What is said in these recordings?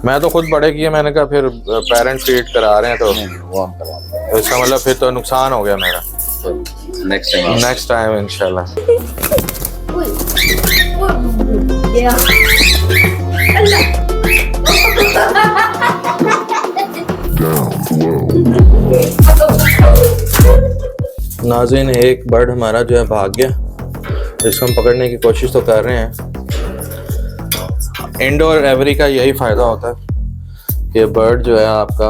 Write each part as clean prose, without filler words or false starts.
मैं तो खुद बड़े किए, मैंने कहा फिर पेरेंट्स फीड करा रहे हैं तो नहीं, वो हम करवा देंगे। तो इसका मतलब फिर तो नुकसान हो गया मेरा। तो नेक्स्ट टाइम इंशाल्लाह। नाज़रीन, एक बर्ड हमारा जो है भाग गया, इसको हम पकड़ने की कोशिश तो कर रहे हैं। इंडोर एवरी का यही फ़ायदा होता है कि बर्ड जो है आपका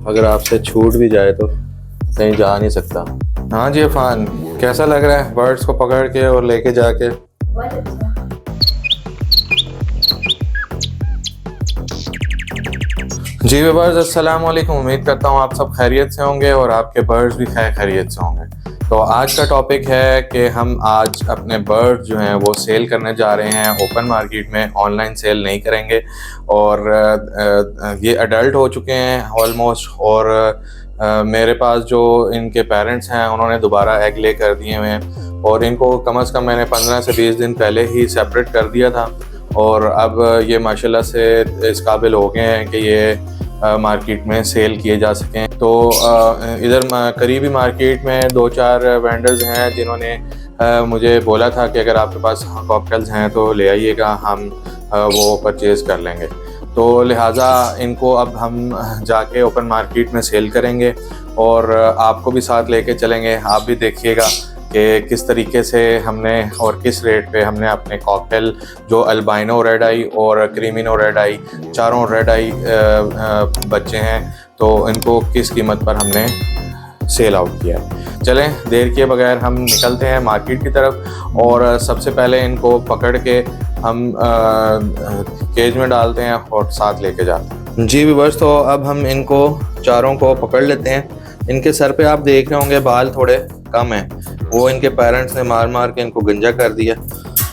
अगर आपसे छूट भी जाए तो कहीं जा नहीं सकता। हाँ जी अफान, कैसा लग रहा है बर्ड्स को पकड़ के और लेके जाके? जी व्यूअर्स, अस्सलाम वालेकुम। उम्मीद करता हूँ आप सब खैरियत से होंगे और आपके बर्ड्स भी खैरियत से होंगे। तो आज का टॉपिक है कि हम आज अपने बर्ड जो हैं वो सेल करने जा रहे हैं ओपन मार्केट में, ऑनलाइन सेल नहीं करेंगे। और ये अडल्ट हो चुके हैं ऑलमोस्ट, और मेरे पास जो इनके पेरेंट्स हैं उन्होंने दोबारा एग ले कर दिए हुए हैं, और इनको कम से कम मैंने 15 से 20 दिन पहले ही सेपरेट कर दिया था, और अब ये माशाल्लाह से इस काबिल हो गए हैं कि ये मार्केट में सेल किए जा सकें। तो इधर करीबी मार्केट में 2-4 वेंडर्स हैं जिन्होंने मुझे बोला था कि अगर आपके पास कॉकटेल्स हैं तो ले आइएगा, हम वो परचेज़ कर लेंगे। तो लिहाजा इनको अब हम जाके ओपन मार्केट में सेल करेंगे और आपको भी साथ लेके चलेंगे। आप भी देखिएगा कि किस तरीके से हमने और किस रेट पे हमने अपने कॉकटेल जो अल्बाइनो रेड आई और क्रीमिनो रेड आई, चारों रेड आई बच्चे हैं, तो इनको किस कीमत पर हमने सेल आउट किया है। चलें देर किए बगैर हम निकलते हैं मार्केट की तरफ, और सबसे पहले इनको पकड़ के हम केज में डालते हैं और साथ लेके जाते हैं। जी व्यूअर्स, तो अब हम इनको चारों को पकड़ लेते हैं। इनके सर पे आप देख रहे होंगे बाल थोड़े कम हैं, वो इनके पेरेंट्स ने मार मार के इनको गंजा कर दिया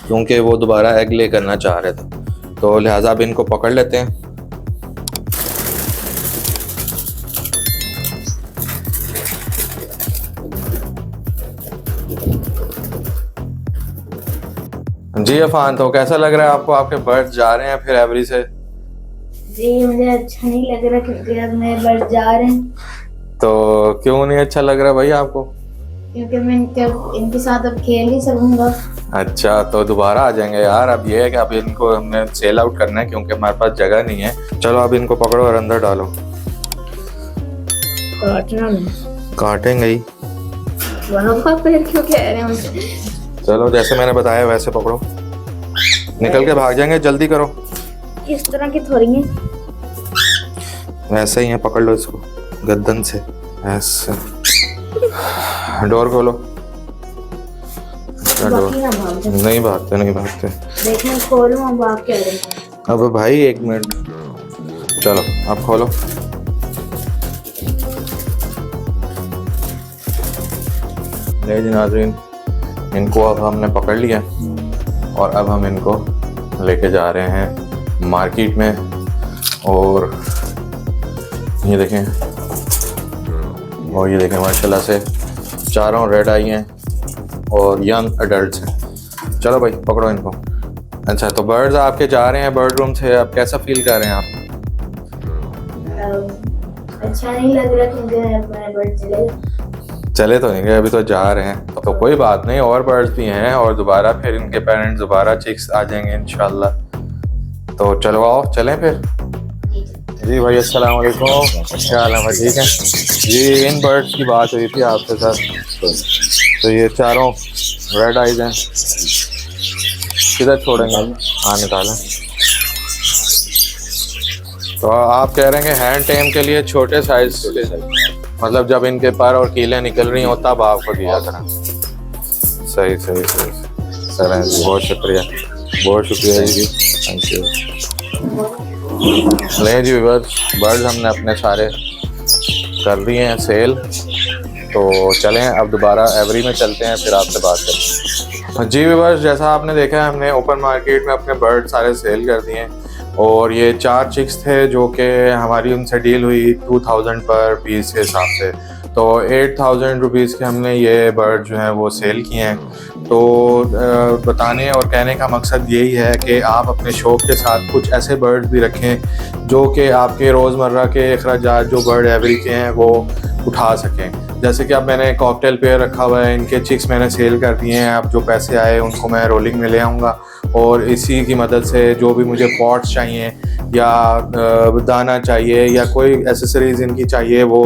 क्योंकि वो दोबारा एग ले करना चाह रहे थे। तो लिहाजा अब इनको पकड़ लेते हैं। जी अफान, तो कैसा लग रहा है आपको? आपके बर्ड जा रहे हैं फिर एवरी से? जी मुझे अच्छा नहीं लग रहा क्योंकि अब मेरे बर्ड जा रहे हैं। तो क्यों नहीं अच्छा लग रहा भाई आपको? क्योंकि मैं इनके साथ अब खेल ही सकूंगा। अच्छा, तो दोबारा आ जाएंगे यार। अब ये है कि अब इनको हमने सेल आउट करना है क्योंकि हमारे पास जगह नहीं है। चलो अब इनको पकड़ो और अंदर डालो। काटना नहीं, काटेंगे ही। फिर क्यों कह रहे हैं मुझे? चलो जैसे मैंने बताया वैसे पकड़ो, निकल के भाग जाएंगे, जल्दी करो। इस तरह की थोड़ी है, वैसे ही है, पकड़ लो इसको गर्दन से ऐसे। डोर खोलो। डोर नहीं भागते, नहीं भागते। देखना खोलो, हम भाग के आ रहे हैं। अब भाई 1 मिनट, चलो अब खोलो। ले जी नाज़रीन, इनको अब हमने पकड़ लिया और अब हम इनको लेके जा रहे हैं मार्केट में। और ये देखें, और ये देखें माशाल्लाह से चारों रेड आई हैं और यंग एडल्ट्स हैं। चलो भाई पकड़ो इनको। अच्छा, तो बर्ड्स आपके जा रहे हैं बर्ड रूम से, अब कैसा फील कर रहे हैं आप? अच्छा नहीं लग रहा क्योंकि मेरे बर्ड चले तो नहीं गए, अभी तो जा रहे हैं। तो कोई बात नहीं, और बर्ड्स भी हैं और दोबारा फिर इनके पेरेंट्स दोबारा चिक्स आ जाएंगे इंशाल्लाह। तो चलो आओ चलें फिर। जी भाई अस्सलाम वालेकुम, क्या हाल है भाई? ठीक है जी। इन बर्ड्स की बात हुई थी आपके साथ, तो ये चारों रेड आइज हैं। किधर छोड़ेंगे? हाँ निकालें। तो आप कह रहे हैं कि हैंड टेम के लिए छोटे साइज, मतलब जब इनके पर और कीलें निकल रही हो तब आपको दिया करें। सही सही सही सर जी, बहुत शुक्रिया, बहुत शुक्रिया जी, थैंक यू। ले जी व्यूअर्स, बर्ड्स हमने अपने सारे कर दिए हैं सेल। तो चलें अब दोबारा एवरी में चलते हैं, फिर आपसे बात करते हैं। जी व्यूअर्स, जैसा आपने देखा है हमने ओपन मार्केट में अपने बर्ड सारे सेल कर दिए हैं, और ये 4 चिक्स थे जो कि हमारी उनसे डील हुई 2000 पर पीस के हिसाब से। तो 8000 रुपीज़ के हमने ये बर्ड जो हैं वो सेल किए हैं। तो बताने और कहने का मकसद यही है कि आप अपने शौक़ के साथ कुछ ऐसे बर्ड्स भी रखें जो कि आपके रोज़मर्रा के अखराजात जो बर्ड एवरी के हैं वो उठा सकें। जैसे कि अब मैंने कॉकटेल पेयर रखा हुआ है, इनके चिक्स मैंने सेल कर दिए हैं। अब जो पैसे आए उनको मैं रोलिंग में ले आऊँगा और इसी की मदद से जो भी मुझे पॉट्स चाहिए या दाना चाहिए या कोई एसेसरीज़ इनकी चाहिए वो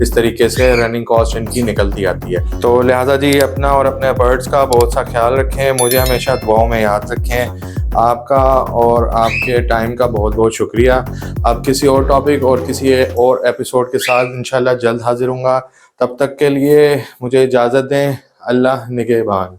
इस तरीके से रनिंग कॉस्ट इनकी निकलती आती है। तो लिहाजा जी अपना और अपने बर्ड्स का बहुत सा ख्याल रखें, मुझे हमेशा दुआओं में याद रखें। आपका और आपके टाइम का बहुत बहुत शुक्रिया। अब किसी और टॉपिक और किसी और एपिसोड के साथ इंशाल्लाह जल्द हाजिर होऊंगा। तब तक के लिए मुझे इजाज़त दें। अल्लाह निगहबान।